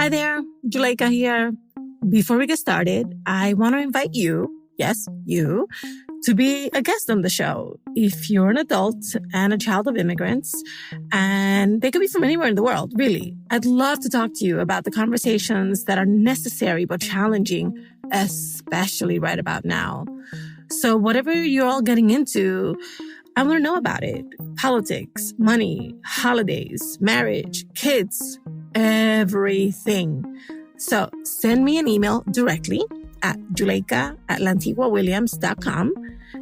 Hi there, Juleka here. Before we get started, I want to invite you, yes, you, to be a guest on the show. If you're an adult and a child of immigrants, and they could be from anywhere in the world, really, I'd love to talk to you about the conversations that are necessary but challenging, especially right about now. So whatever you're all getting into, I want to know about it. Politics, money, holidays, marriage, kids, everything. So send me an email directly at Juleka@Lantigua-Williams.com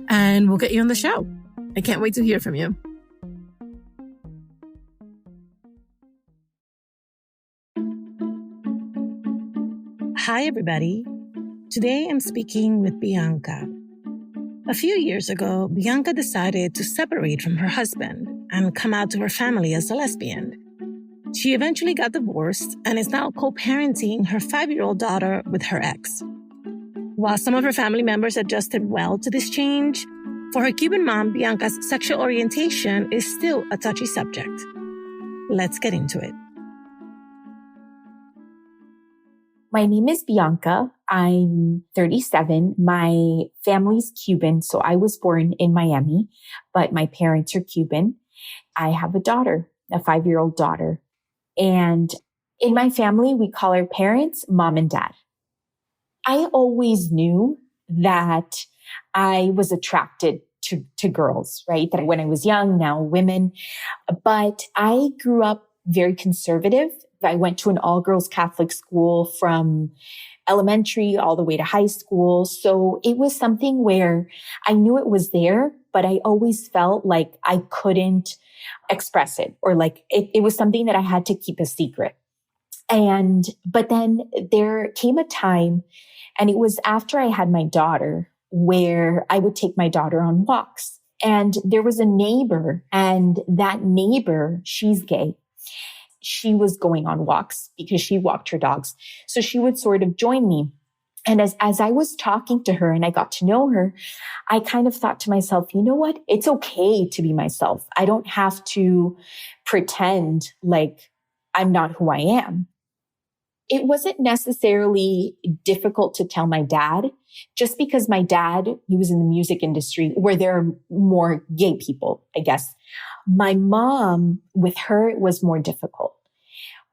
and we'll get you on the show. I can't wait to hear from you. Hi, everybody. Today I'm speaking with Bianca. A few years ago, Bianca decided to separate from her husband and come out to her family as a lesbian. She eventually got divorced and is now co-parenting her 5-year-old daughter with her ex. While some of her family members adjusted well to this change, for her Cuban mom, Bianca's sexual orientation is still a touchy subject. Let's get into it. My name is Bianca. I'm 37. My family's Cuban, so I was born in Miami, but my parents are Cuban. I have a daughter, a 5-year-old daughter. And in my family, we call our parents mom and dad. I always knew that I was attracted to girls, right? That when I was young, now women. But I grew up very conservative. I went to an all-girls Catholic school from elementary all the way to high school. So it was something where I knew it was there, but I always felt like I couldn't express it, or like it was something that I had to keep a secret. But then there came a time, and it was after I had my daughter, where I would take my daughter on walks. And there was a neighbor, and that neighbor, she's gay. She was going on walks because she walked her dogs. So she would sort of join me. And as I was talking to her and I got to know her, I kind of thought to myself, you know what? It's okay to be myself. I don't have to pretend like I'm not who I am. It wasn't necessarily difficult to tell my dad, just because my dad, he was in the music industry where there are more gay people, I guess. My mom, with her, it was more difficult.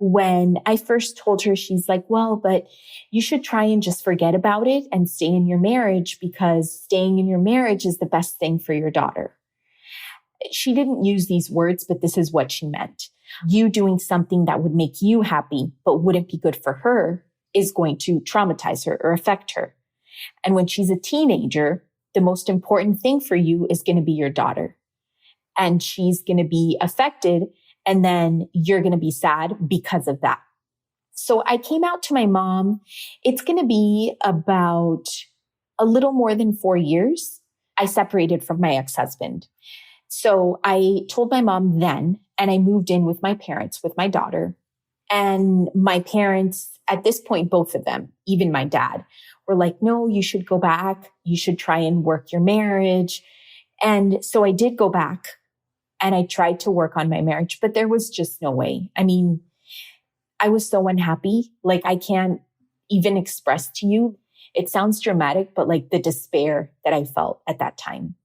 When I first told her, she's like, well, but you should try and just forget about it and stay in your marriage, because staying in your marriage is the best thing for your daughter. She didn't use these words, but this is what she meant. You doing something that would make you happy, but wouldn't be good for her, is going to traumatize her or affect her. And when she's a teenager, the most important thing for you is going to be your daughter. And she's going to be affected, and then you're going to be sad because of that. So I came out to my mom. It's going to be about a little more than 4 years. I separated from my ex-husband. So I told my mom then, and I moved in with my parents, with my daughter. And my parents, at this point, both of them, even my dad, were like, no, you should go back. You should try and work your marriage. And so I did go back. And I tried to work on my marriage, but there was just no way. I mean, I was so unhappy. Like, I can't even express to you. It sounds dramatic, but like the despair that I felt at that time.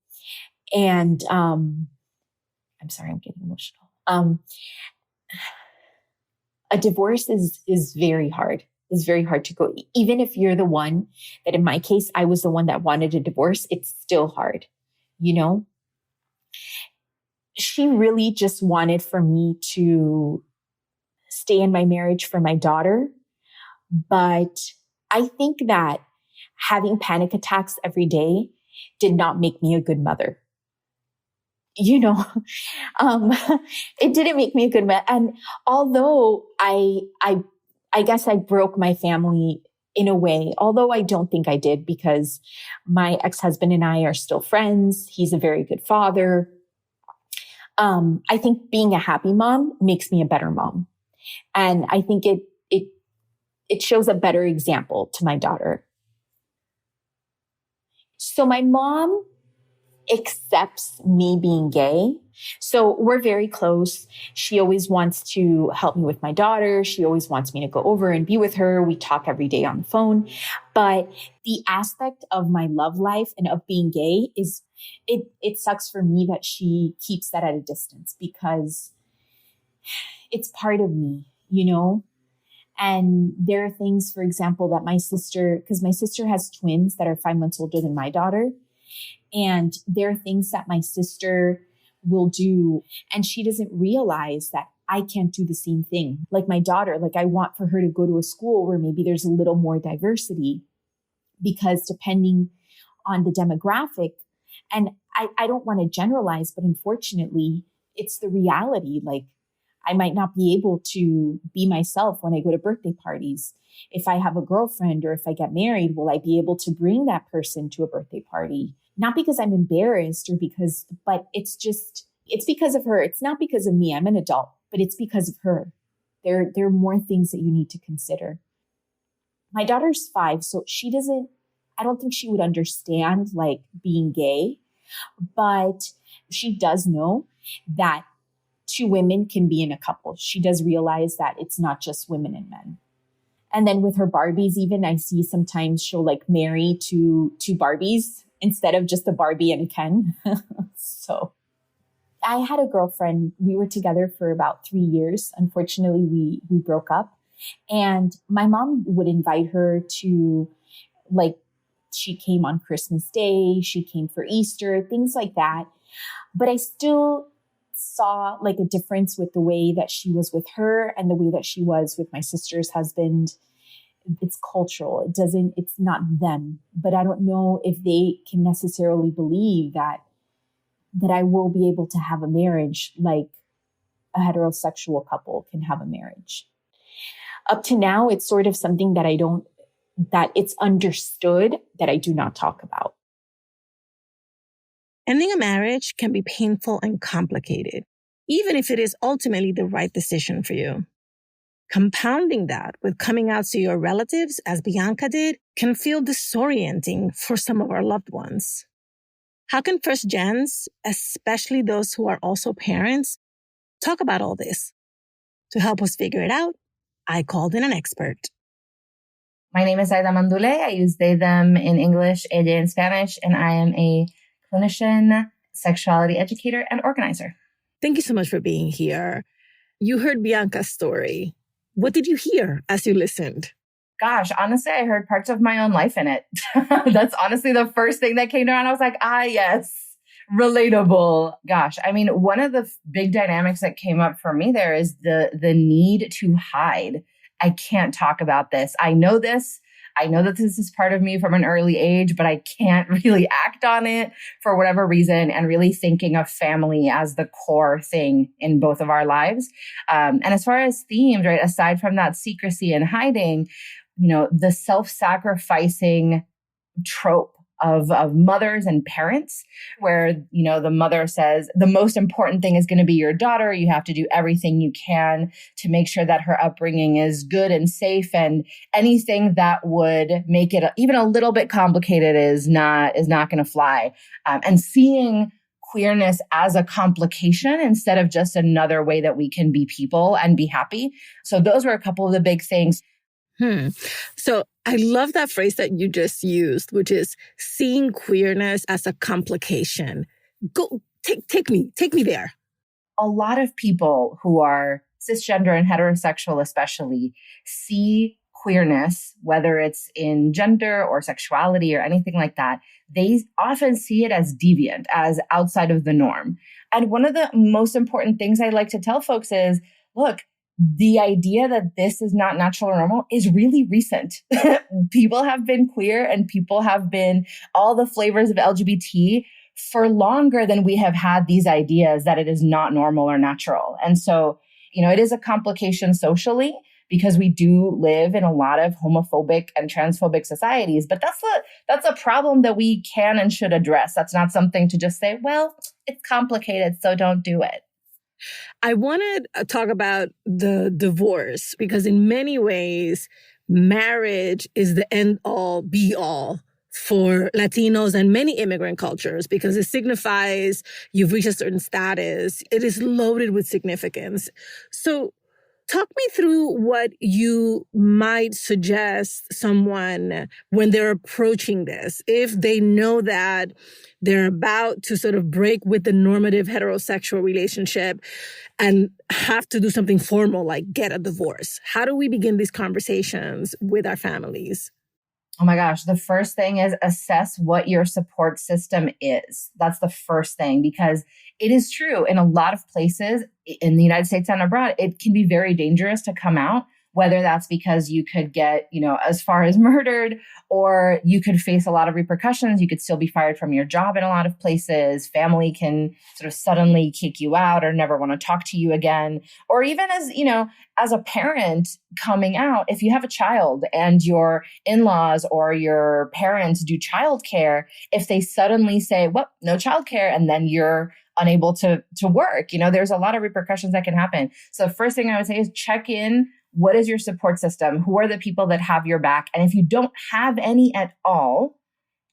And I'm sorry, I'm getting emotional. A divorce is very hard. It's very hard to go. Even if you're the one that, in my case, I was the one that wanted a divorce, it's still hard, you know? She really just wanted for me to stay in my marriage for my daughter. But I think that having panic attacks every day did not make me a good mother. You know, it didn't make me a good mother. And although I guess I broke my family in a way, although I don't think I did, because my ex-husband and I are still friends. He's a very good father. I think being a happy mom makes me a better mom. And I think it shows a better example to my daughter. So my mom accepts me being gay, So we're very close. She always wants to help me with my daughter. She always wants me to go over and be with her. We talk every day on the phone. But the aspect of my love life and of being gay is, it sucks for me that she keeps that at a distance because it's part of me, you know? And there are things, for example, that my sister, because my sister has twins that are 5 months older than my daughter. And there are things that my sister will do. And she doesn't realize that I can't do the same thing. Like my daughter, like I want for her to go to a school where maybe there's a little more diversity because depending on the demographic, and I don't want to generalize, but unfortunately, it's the reality. Like I might not be able to be myself when I go to birthday parties. If I have a girlfriend or if I get married, will I be able to bring that person to a birthday party? Not because I'm embarrassed but it's because of her. It's not because of me. I'm an adult, but it's because of her. There are more things that you need to consider. My daughter's 5, so I don't think she would understand like being gay, but she does know that 2 women can be in a couple. She does realize that it's not just women and men. And then with her Barbies, even I see sometimes she'll like marry two Barbies instead of just a Barbie and a Ken. So I had a girlfriend. We were together for about 3 years. Unfortunately, we broke up. And my mom would invite her to, like, she came on Christmas Day. She came for Easter, things like that. But I still saw like a difference with the way that she was with her and the way that she was with my sister's husband. It's cultural. It's not them, but I don't know if they can necessarily believe that I will be able to have a marriage like a heterosexual couple can have a marriage. Up to now, it's sort of something that it's understood that I do not talk about. Ending a marriage can be painful and complicated, even if it is ultimately the right decision for you. Compounding that with coming out to your relatives, as Bianca did, can feel disorienting for some of our loved ones. How can first gens, especially those who are also parents, talk about all this? To help us figure it out, I called in an expert. My name is Aida Manduley. I use they, them in English, ella in Spanish, and I am a clinician, sexuality educator, and organizer. Thank you so much for being here. You heard Bianca's story. What did you hear as you listened? Gosh, honestly, I heard parts of my own life in it. That's honestly the first thing that came to mind. I was like, yes, relatable. Gosh, I mean, one of the big dynamics that came up for me there is the need to hide. I can't talk about this. I know this. I know that this is part of me from an early age, but I can't really act on it for whatever reason, and really thinking of family as the core thing in both of our lives. And as far as themes, right, aside from that secrecy and hiding, the self-sacrificing trope of mothers and parents, where, the mother says, the most important thing is going to be your daughter. You have to do everything you can to make sure that her upbringing is good and safe, and anything that would make it even a little bit complicated is not going to fly. And seeing queerness as a complication instead of just another way that we can be people and be happy. So those were a couple of the big things. So I love that phrase that you just used, which is seeing queerness as a complication. Go, take me there. A lot of people who are cisgender and heterosexual especially see queerness, whether it's in gender or sexuality or anything like that, they often see it as deviant, as outside of the norm. And one of the most important things I like to tell folks is, look, the idea that this is not natural or normal is really recent. People have been queer and people have been all the flavors of LGBT for longer than we have had these ideas that it is not normal or natural. And so, it is a complication socially because we do live in a lot of homophobic and transphobic societies, but that's a problem that we can and should address. That's not something to just say, well, it's complicated, so don't do it. I want to talk about the divorce because in many ways, marriage is the end all be all for Latinos and many immigrant cultures because it signifies you've reached a certain status. It is loaded with significance. So talk me through what you might suggest someone when they're approaching this, if they know that they're about to sort of break with the normative heterosexual relationship and have to do something formal like get a divorce. How do we begin these conversations with our families? Oh my gosh. The first thing is assess what your support system is. That's the first thing, because it is true in a lot of places in the United States and abroad, it can be very dangerous to come out, whether that's because you could get, as far as murdered, or you could face a lot of repercussions. You could still be fired from your job in a lot of places. Family can sort of suddenly kick you out or never want to talk to you again. Or even as a parent coming out, if you have a child and your in-laws or your parents do childcare, if they suddenly say, well, no childcare, and then you're unable to work, there's a lot of repercussions that can happen. So the first thing I would say is check in. What is your support system? Who are the people that have your back? And if you don't have any at all,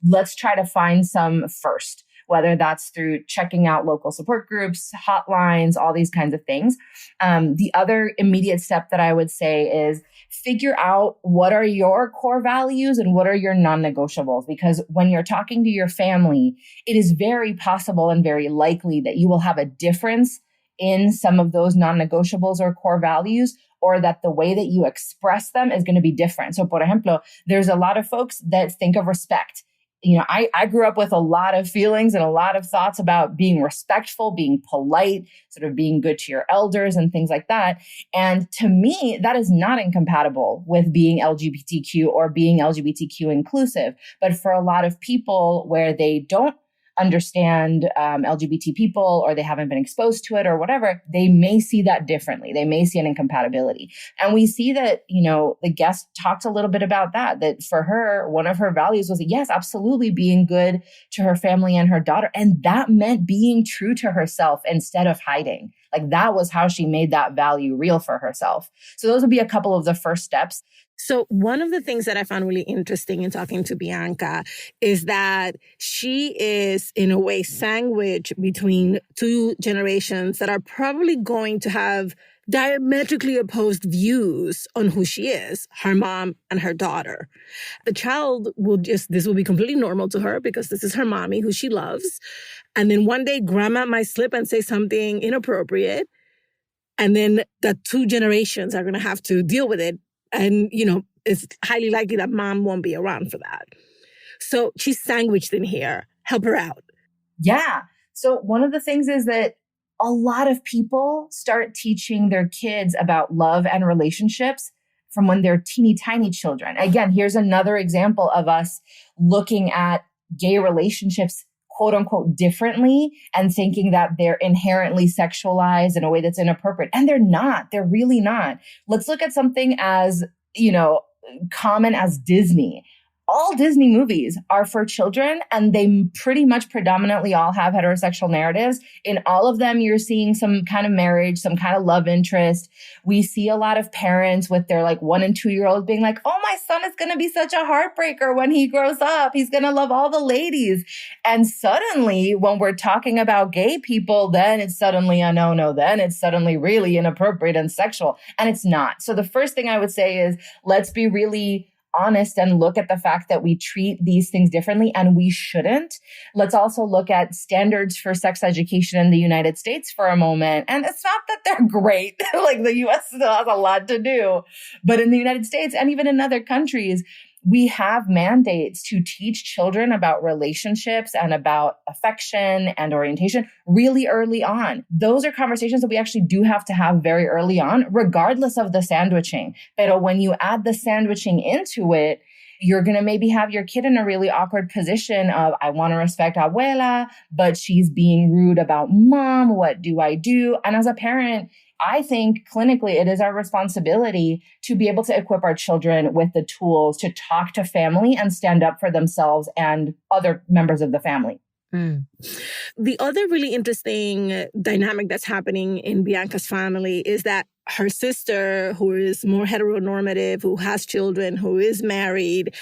let's try to find some first, whether that's through checking out local support groups, hotlines, all these kinds of things. The other immediate step that I would say is figure out what are your core values and what are your non-negotiables. Because when you're talking to your family, it is very possible and very likely that you will have a difference in some of those non-negotiables or core values, or that the way that you express them is going to be different. So, por ejemplo, there's a lot of folks that think of respect. I grew up with a lot of feelings and a lot of thoughts about being respectful, being polite, sort of being good to your elders and things like that. And to me, that is not incompatible with being LGBTQ or being LGBTQ inclusive. But for a lot of people where they don't understand LGBT people, or they haven't been exposed to it or whatever, they may see that differently. They may see an incompatibility. And we see that, the guest talked a little bit about that for her, one of her values was, yes, absolutely being good to her family and her daughter. And that meant being true to herself instead of hiding. Like that was how she made that value real for herself. So those would be a couple of the first steps. So one of the things that I found really interesting in talking to Bianca is that she is, in a way, sandwiched between two generations that are probably going to have diametrically opposed views on who she is, her mom and her daughter. The child this will be completely normal to her because this is her mommy who she loves. And then one day grandma might slip and say something inappropriate. And then the two generations are going to have to deal with it. And, it's highly likely that mom won't be around for that. So she's sandwiched in here. Help her out. Yeah. So one of the things is that a lot of people start teaching their kids about love and relationships from when they're teeny tiny children. Again, here's another example of us looking at gay relationships quote unquote differently and thinking that they're inherently sexualized in a way that's inappropriate. And they're not. They're really not. Let's look at something as, common as Disney. All Disney movies are for children, and they pretty much predominantly all have heterosexual narratives. In all of them, you're seeing some kind of marriage, some kind of love interest. We see a lot of parents with their 1 and 2 year olds being like, oh, my son is going to be such a heartbreaker when he grows up. He's going to love all the ladies. And suddenly, when we're talking about gay people, then it's suddenly a no-no. Then it's suddenly really inappropriate and sexual. And it's not. So the first thing I would say is let's be really honest and look at the fact that we treat these things differently, and we shouldn't. Let's also look at standards for sex education in the United States for a moment. And it's not that they're great. The US still has a lot to do. But in the United States and even in other countries, we have mandates to teach children about relationships and about affection and orientation really early on. Those are conversations that we actually do have to have very early on, regardless of the sandwiching. But when you add the sandwiching into it, you're going to maybe have your kid in a really awkward position of, I want to respect abuela, but she's being rude about mom. What do I do? And as a parent, I think clinically it is our responsibility to be able to equip our children with the tools to talk to family and stand up for themselves and other members of the family. Mm. The other really interesting dynamic that's happening in Bianca's family is that her sister, who is more heteronormative, who has children, who is married,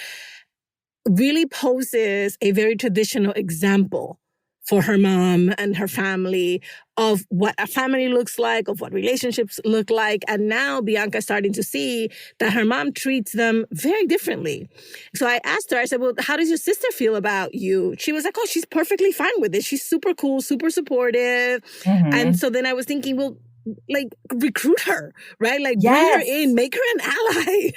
really poses a very traditional example for her mom and her family of what a family looks like, of what relationships look like. And now Bianca's starting to see that her mom treats them very differently. So I asked her, I said, well, how does your sister feel about you? She was like, oh, she's perfectly fine with it. She's super cool, super supportive. Mm-hmm. And so then I was thinking, well, like recruit her, right? Like bring her in, make her an ally.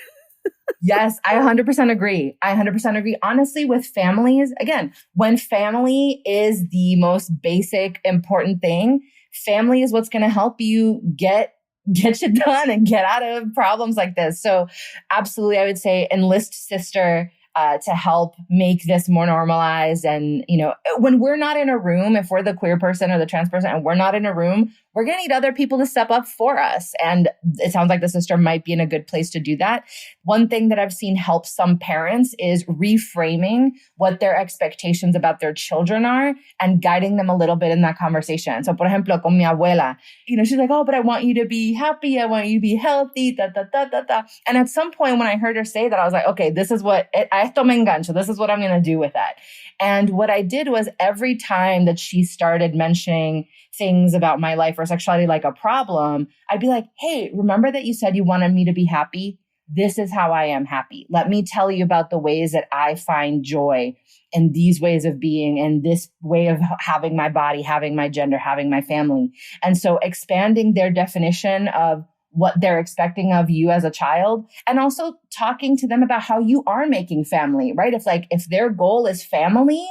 Yes, I 100% agree. I 100% agree. Honestly, with families, again, when family is the most basic, important thing, family is what's going to help you get shit done and get out of problems like this. So absolutely, I would say enlist sister to help make this more normalized. And, you know, when we're not in a room, if we're the queer person or the trans person and we're not in a room, we're going to need other people to step up for us. And it sounds like the sister might be in a good place to do that. One thing that I've seen help some parents is reframing what their expectations about their children are and guiding them a little bit in that conversation. So, por ejemplo, con mi abuela, you know, she's like, oh, but I want you to be happy. I want you to be healthy, da, da, da, da, da. And at some point when I heard her say that, I was like, okay, this is what, esto me engancho. This is what I'm going to do with that. And what I did was every time that she started mentioning things about my life or sexuality like a problem, I'd be like, hey, remember that you said you wanted me to be happy? This is how I am happy. Let me tell you about the ways that I find joy in these ways of being and this way of having my body, having my gender, having my family. And so expanding their definition of what they're expecting of you as a child, and also talking to them about how you are making family, right? If their goal is family,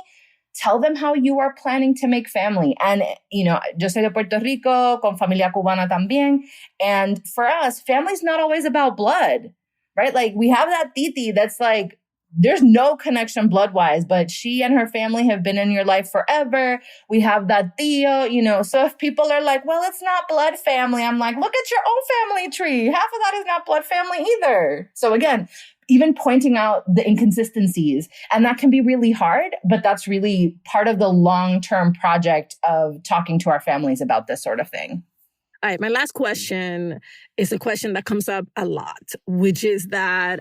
tell them how you are planning to make family. And, you know, yo soy de Puerto Rico, con familia cubana también. And for us, family's not always about blood, right? Like we have that titi that's like, there's no connection blood-wise, but she and her family have been in your life forever. We have that tío, you know. So if people are like, well, it's not blood family, I'm like, look at your own family tree. Half of that is not blood family either. So again, even pointing out the inconsistencies. And that can be really hard, but that's really part of the long-term project of talking to our families about this sort of thing. All right, my last question is a question that comes up a lot, which is that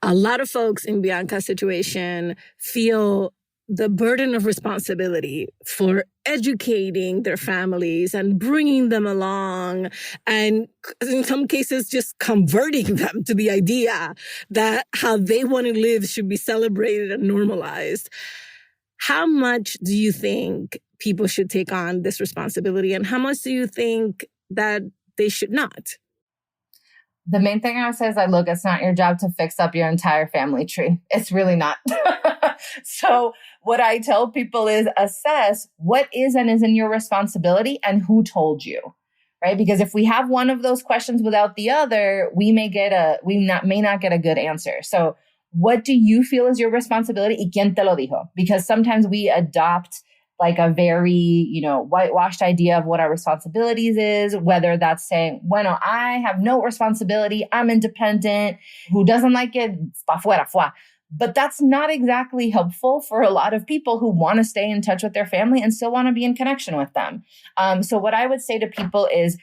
a lot of folks in Bianca's situation feel the burden of responsibility for educating their families and bringing them along, and in some cases just converting them to the idea that how they want to live should be celebrated and normalized. How much do you think people should take on this responsibility, and how much do you think that they should not? The main thing I would say is like, look, it's not your job to fix up your entire family tree. It's really not. So what I tell people is assess what is and isn't your responsibility and who told you, right? Because if we have one of those questions without the other, we may not get a good answer. So what do you feel is your responsibility? ¿Y quién te lo dijo? Because sometimes we adopt like a very, you know, whitewashed idea of what our responsibilities is, whether that's saying, bueno, I have no responsibility, I'm independent, who doesn't like it, pa fuera, fuá. But that's not exactly helpful for a lot of people who want to stay in touch with their family and still want to be in connection with them. So what I would say to people is,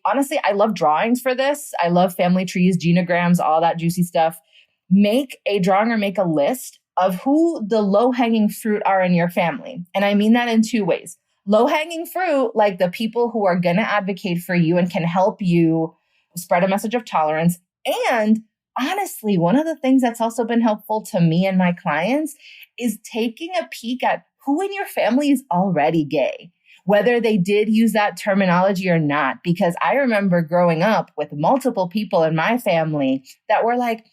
honestly, I love drawings for this. I love family trees, genograms, all that juicy stuff. Make a drawing or make a list of who the low-hanging fruit are in your family. And I mean that in two ways. Low-hanging fruit, like the people who are going to advocate for you and can help you spread a message of tolerance. And honestly, one of the things that's also been helpful to me and my clients is taking a peek at who in your family is already gay, whether they did use that terminology or not. Because I remember growing up with multiple people in my family that were like,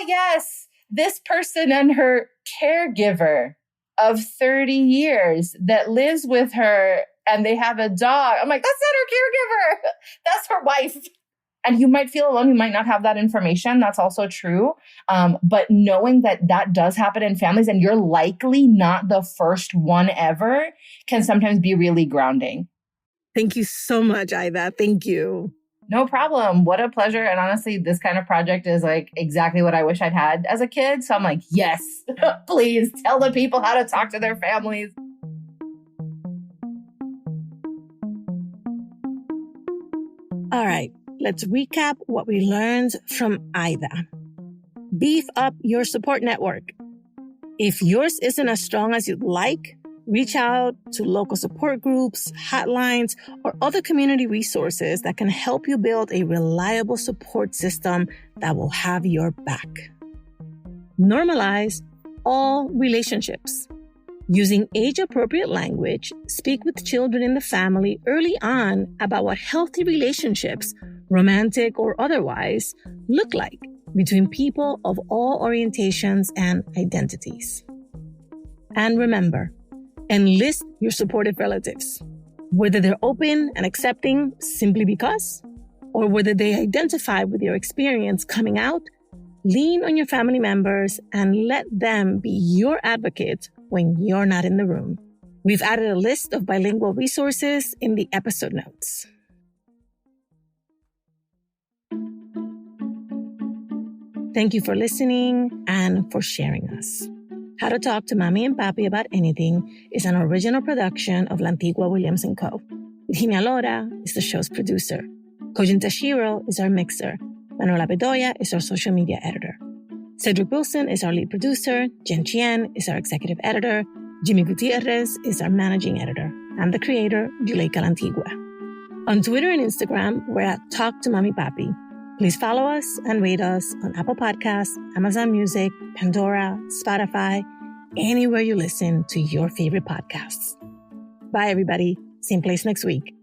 yes, this person and her caregiver of 30 years that lives with her and they have a dog. I'm like, that's not her caregiver. That's her wife. And you might feel alone. You might not have that information. That's also true. But knowing that that does happen in families and you're likely not the first one ever can sometimes be really grounding. Thank you so much, Aida. Thank you. No problem. What a pleasure. And honestly, this kind of project is like exactly what I wish I'd had as a kid. So I'm like, yes, please tell the people how to talk to their families. All right, let's recap what we learned from Aida. Beef up your support network. If yours isn't as strong as you'd like, reach out to local support groups, hotlines, or other community resources that can help you build a reliable support system that will have your back. Normalize all relationships. Using age-appropriate language, speak with children in the family early on about what healthy relationships, romantic or otherwise, look like between people of all orientations and identities. And remember, enlist your supportive relatives, whether they're open and accepting simply because, or whether they identify with your experience coming out. Lean on your family members and let them be your advocate when you're not in the room. We've added a list of bilingual resources in the episode notes. Thank you for listening and for sharing us. How to Talk to Mamí and Papí About Anything is an original production of Lantigua-Williams & Co. Virginia Lora is the show's producer. Kojin Tashiro is our mixer. Manuela Bedoya is our social media editor. Cedric Wilson is our lead producer. Jen Chien is our executive editor. Jimmy Gutierrez is our managing editor. I'm the creator, Juleika Lantigua. On Twitter and Instagram, we're at Talk to Mamí Papi. Please follow us and rate us on Apple Podcasts, Amazon Music, Pandora, Spotify, anywhere you listen to your favorite podcasts. Bye, everybody. Same place next week.